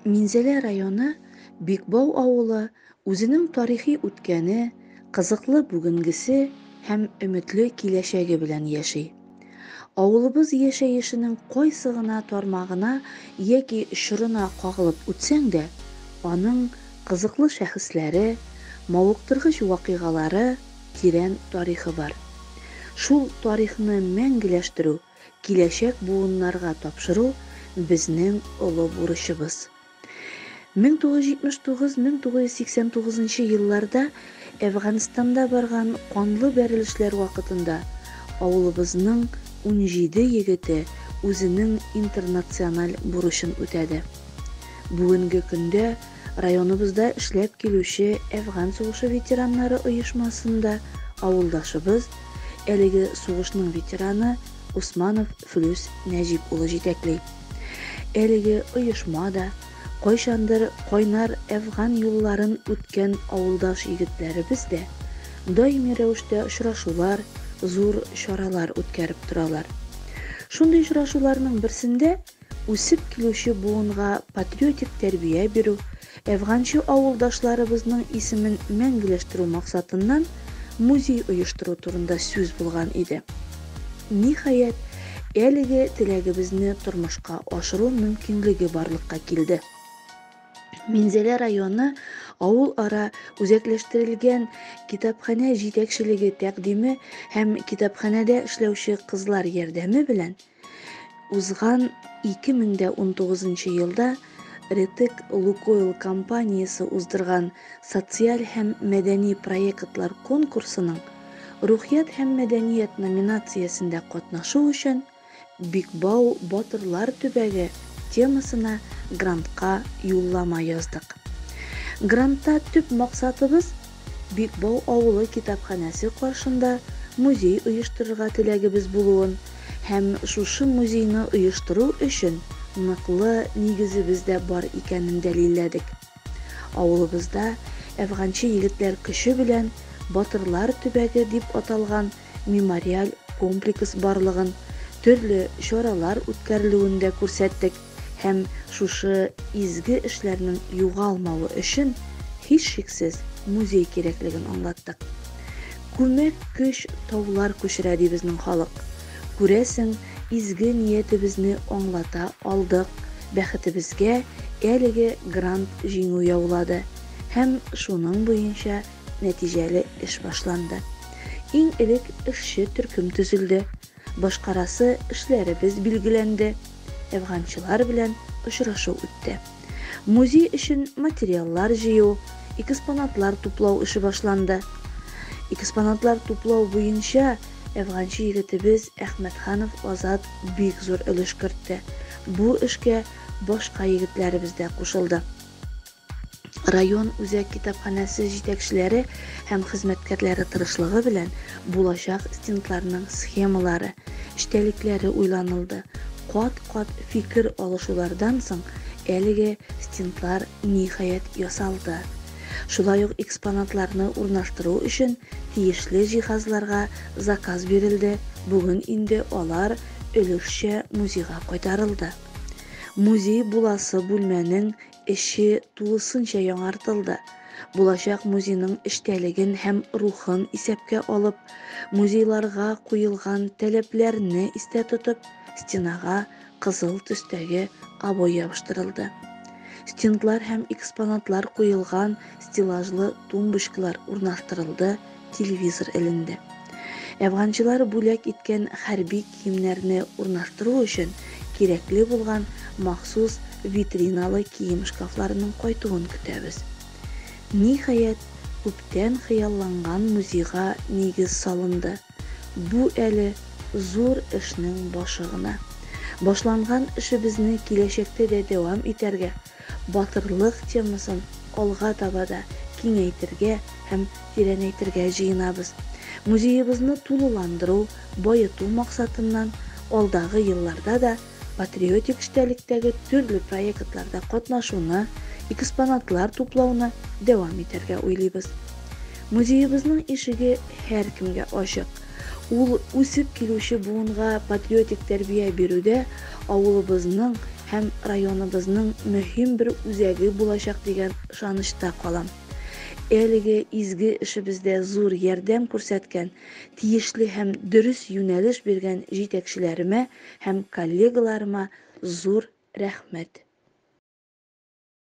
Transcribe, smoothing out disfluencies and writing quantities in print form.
Минзәлә районы Бикбау авылы үзенең тарихи үткәне, кызыклы бүгенгесе һәм өметле киләчәге белән яши. Авылыбыз яшәешенең кайсы гына тармагына яки чорына кагылып үтсәң дә, аның кызыклы шәхесләре, мавыктыргыч вакыйгалары, тирән тарихы бар. Шул тарихны мәңгеләштерү, киләчәк буыннарга тапшыру безнең олы бурычыбыз. 1979-1989 елларда Әфганстанда барган канлы бәрелешләр вакытында авылыбызның 17 егете үзенең интернациональ бурычын үтәде. Бүгенге көндә районыбызда эшләп килүче Әфган сугышы ветераннары оешмасында авылдашыбыз, әлеге сугышның ветераны Усманов Флүс Нәҗип улы җитәкли. Әлеге оешма да кайчандыр кайнар Әфган юлларын үткән авылдаш егетләребез дә даими рәвештә очрашулар, зур чаралар үткәреп торалар. Шундый очрашуларның берсендә үсеп килүче буынга патриотик тәрбия бирү, әфганчы авылдашларыбызның исемен мәңгеләштерү максатыннан музей оештыру турында сүз булган иде. Ниһаять, әлеге теләгебезне тормышка ашыру мөмкинлеге барлыкка килде. Минзәлә районы авыл ара үзәкләштерелгән китапханә җитәкчелеге тәкъдиме һәм китапханәдә эшләүче кызлар ярдәме белән узган 2019 елда Ретек Лукойл компаниясе уздырган социаль һәм мәдәни проектлар конкурсының Рухият һәм мәдәният номинациясендә катнашу өчен Бикбау Батырлар төбәге темасына грантка юллама яздык. Грантта төп максатыбыз Бикбау авылы китапханәсе каршында музей оештырырга теләгебез булуын һәм шушы музейны оештыру өчен ныклы нигезебездә бар икәнен дәлилләдек. Авылыбызда әфганчы егетләр көче белән Батырлар төбәге дип аталган мемориаль комплекс барлыгын, төрле чаралар үткәрелүендә күрсәттек һәм шушы изге эшләрнең югалмавы өчен һичшиксез музей кирәклеген аңлаттык. Күмәк көч таулар күчерә ди безнең халык. Күрәсең, изге ниятебезне аңлата алдык, бәхетебезгә әлеге грант җиңү яулады һәм шуның буенча нәтиҗәле эш башланды. Иң элек эшче төркем төзелде, башкарасы эшләребез билгеләнде, әфганчылар белән очрашу үтте. Музей өчен материаллар җыю, экспонатлар туплау эше башланды. Экспонатлар туплау буенча әфганчы егетебез Әхмәтханов Азат бик зур өлеш кертте. Бу эшкә башка егетләребез дә кушылды. Район үзәк китапханәсе җитәкчеләре һәм хезмәткәрләре тырышлыгы белән булачак стендларның схемалары, эчтәлекләре уйланылды. Кат-кат фикер алышулардан соң әлеге стендлар ниһаять ясалды. Шулай ук экспонатларны урнаштыру өчен тиешле җиһазларга заказ бирелде. Бүген инде алар өлешчә музейга кайтарылды. Музей буласы бүлмәнең эше тулысынча яңартылды. Булачак музейның эчтәлеген һәм рухын исәпкә алып, музейларга куелган таләпләрне истә тотып, стенага кызыл төстәге обой ябыштырылды. Стендлар һәм экспонатлар куелган стеллажлы тумбочкалар урнаштырылды, телевизор эленде. Әфганчылар бүләк иткән хәрби киемнәрне урнаштыру өчен кирәкле булган махсус витриналы кием шкафларының кайтуын көтәбез. Ниһаять, күптән хыялланган музейга нигез салынды. Бу әле зур эшнең башы гына. Башланган эшебезне киләчәктә дә дәвам итәргә, батырлык темасын алга таба да киңәйтергә һәм тирәнәйтергә җыенабыз. Музейыбызны тулыландыру, байыту максатыннан алдагы елларда да патриотик эчтәлектәге төрле проектларда катнашуны, экспонатлар туплауны дәвам итәргә уйлыйбыз. Музейыбызның ишеге һәркемгә ачык. Ул үсеп килүче буынга патриотик тәрбия бирүдә авылыбызның һәм районыбызның мөһим бер үзәге булачак дигән ышанычта калам. Әлеге изге эшебездә зур ярдәм күрсәткән, тиешле һәм дөрес юнәлеш биргән җитәкчеләремә һәм коллегаларыма зур рәхмәт.